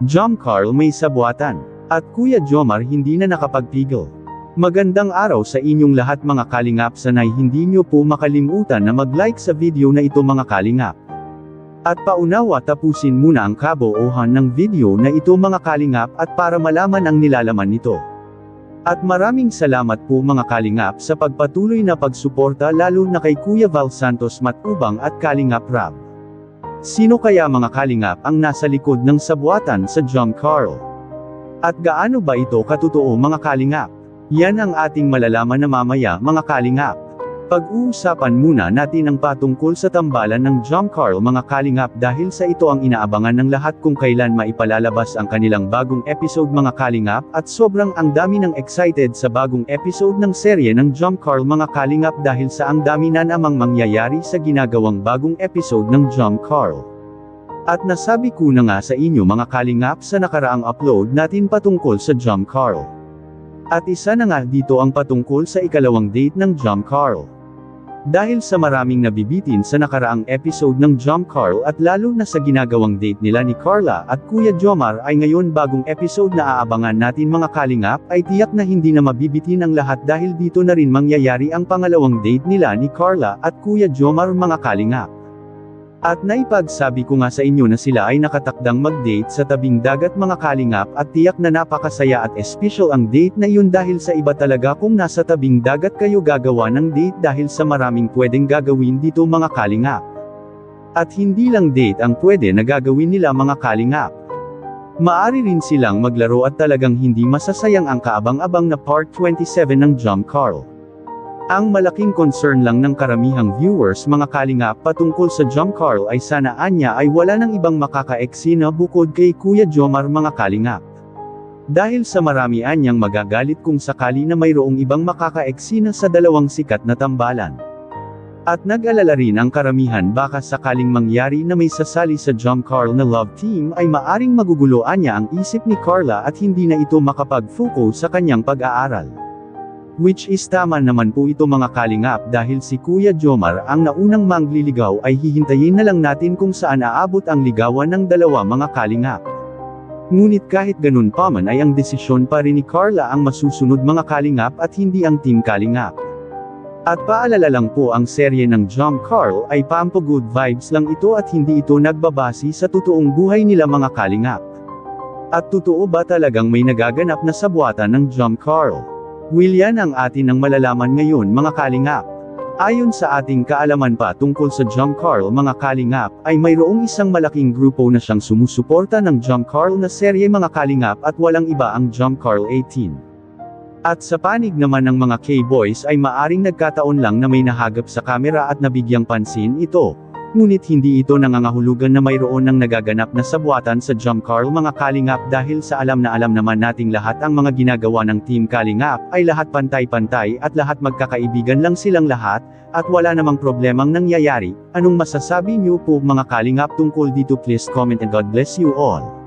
Jom Carl may sabwatan. At Kuya Jomar hindi na nakapagpigil. Magandang araw sa inyong lahat mga kalingap, sanay hindi nyo po makalimutan na mag-like sa video na ito mga kalingap. At paunawa tapusin muna ang kabuuhan ng video na ito mga kalingap at para malaman ang nilalaman nito. At maraming salamat po mga kalingap sa pagpatuloy na pagsuporta lalo na kay Kuya Val Santos Matubang at Kalingap Rab. Sino kaya mga kalingap ang nasa likod ng sabwatan sa Jom Carl? At gaano ba ito katotoo mga kalingap? Yan ang ating malalaman na mamaya mga kalingap. Pag-uusapan muna natin ang patungkol sa tambalan ng Jom Carl mga kalingap dahil sa ito ang inaabangan ng lahat kung kailan maipalalabas ang kanilang bagong episode mga kalingap at sobrang ang dami ng excited sa bagong episode ng serye ng Jom Carl mga kalingap dahil sa ang dami na namang mangyayari sa ginagawang bagong episode ng Jom Carl. At nasabi ko na nga sa inyo mga kalingap sa nakaraang upload natin patungkol sa Jom Carl. At isa na nga dito ang patungkol sa ikalawang date ng Jom Carl. Dahil sa maraming nabibitin sa nakaraang episode ng Jom Carl at lalo na sa ginagawang date nila ni Carla at Kuya Jomar ay ngayon bagong episode na aabangan natin mga kalingap ay tiyak na hindi na mabibitin ang lahat dahil dito na rin mangyayari ang pangalawang date nila ni Carla at Kuya Jomar mga kalingap. At naipagsabi ko nga sa inyo na sila ay nakatakdang mag-date sa tabing dagat mga kalingap at tiyak na napakasaya at espesyal ang date na yun dahil sa iba talaga kung nasa tabing dagat kayo gagawa ng date dahil sa maraming pwedeng gagawin dito mga kalingap. At hindi lang date ang pwede na gagawin nila mga kalingap. Maari rin silang maglaro at talagang hindi masasayang ang kaabang-abang na Part 27 ng Jom Carl. Ang malaking concern lang ng karamihang viewers mga kalingap patungkol sa Jom Carl ay sana anya ay wala ng ibang makaka-eksena bukod kay Kuya Jomar mga kalingap. Dahil sa marami anyang magagalit kung sakali na mayroong ibang makaka-eksena sa dalawang sikat na tambalan. At nag-alala rin ang karamihan baka sakaling mangyari na may sasali sa Jom Carl na love team ay maaring magugulo anya ang isip ni Carla at hindi na ito makapag-focus sa kanyang pag-aaral. Which is tama naman po ito mga kalingap dahil si Kuya Jomar ang naunang mangliligaw ay hihintayin na lang natin kung saan aabot ang ligawan ng dalawa mga kalingap. Ngunit kahit ganun pa man ay ang desisyon pa rin ni Carla ang masusunod mga kalingap at hindi ang Team Kalingap. At paalala lang po ang serye ng Jom Carl ay pampo good vibes lang ito at hindi ito nagbabase sa totoong buhay nila mga kalingap. At totoo ba talagang may nagaganap na sabwatan ng Jom Carl? Yan ang atin ang malalaman ngayon mga kalingap. Ayon sa ating kaalaman pa tungkol sa Jom Carl mga kalingap, ay mayroong isang malaking grupo na siyang sumusuporta ng Jom Carl na serye mga kalingap at walang iba ang Jom Carl 18. At sa panig naman ng mga K-boys ay maaring nagkataon lang na may nahagap sa kamera at nabigyang pansin ito. Ngunit hindi ito nangangahulugan na mayroon ng nagaganap na sabwatan sa Jom Carl mga kalingap dahil sa alam na alam naman nating lahat ang mga ginagawa ng Team Kalingap ay lahat pantay-pantay at lahat magkakaibigan lang silang lahat, at wala namang problemang nangyayari. Anong masasabi niyo po mga kalingap tungkol dito? Please comment and God bless you all.